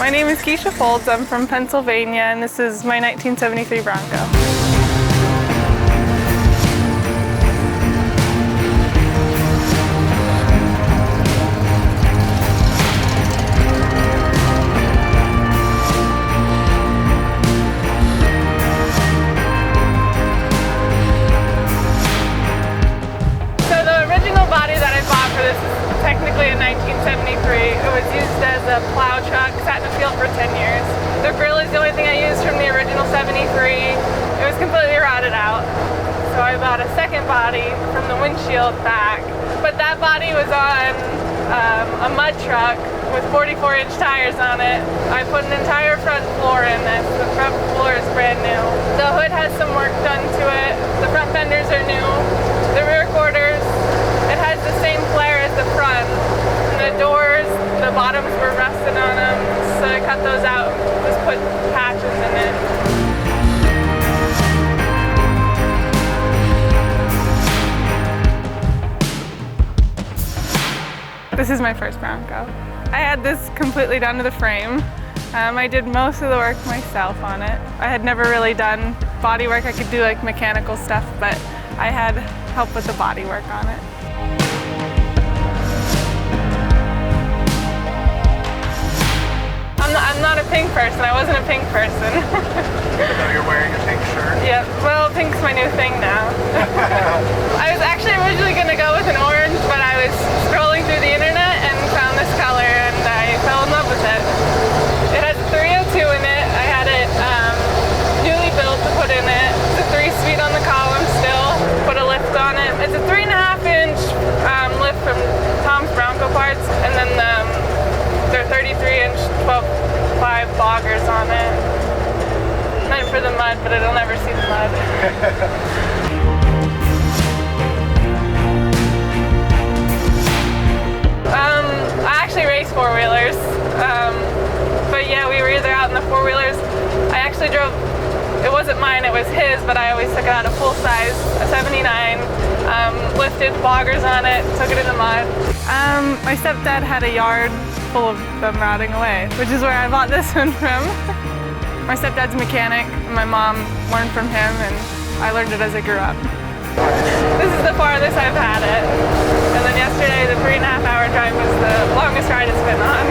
My name is Kiesha Folds. I'm from Pennsylvania, and this is my 1973 Bronco. Technically in 1973. It was used as a plow truck, sat in the field for 10 years. The grill is the only thing I used from the original 73. It was completely rotted out. So I bought a second body from the windshield back. But that body was on a mud truck with 44-inch tires on it. I put an entire front floor in this. The front floor is brand new. The hood has some work done to it. The front fenders are new. The rear quarters, it has the same flare as the front. The doors, the bottoms were rusted on them, so I cut those out, just put patches in it. This is my first Bronco. I had this completely done to the frame. I did most of the work myself on it. I had never really done body work. I could do like mechanical stuff, but I had help with the body work on it. I'm not a pink person. I wasn't a pink person. Even though you're wearing a pink shirt? Yeah, well, pink's my new thing now. I was actually originally going to go with an orange, but I was scrolling through the internet and found this color, and I fell in love with it. It has a 302 in it. I had it newly built to put in it. It's a 3-speed on the column still. Put a lift on it. It's a 3.5-inch lift from Tom's Bronco parts, and then they're 33-inch 12.5 boggers on it. Meant for the mud, but it'll never see the mud. I actually race four-wheelers. But yeah, we were either out in the four-wheelers. I actually drove, it wasn't mine, it was his, but I always took it out a full size, a 79. Lifted boggers on it, took it in the mud. My stepdad had a yard full of them rotting away, which is where I bought this one from. My stepdad's a mechanic, and my mom learned from him, and I learned it as I grew up. This is the farthest I've had it. And then yesterday, the 3.5-hour drive was the longest ride it's been on.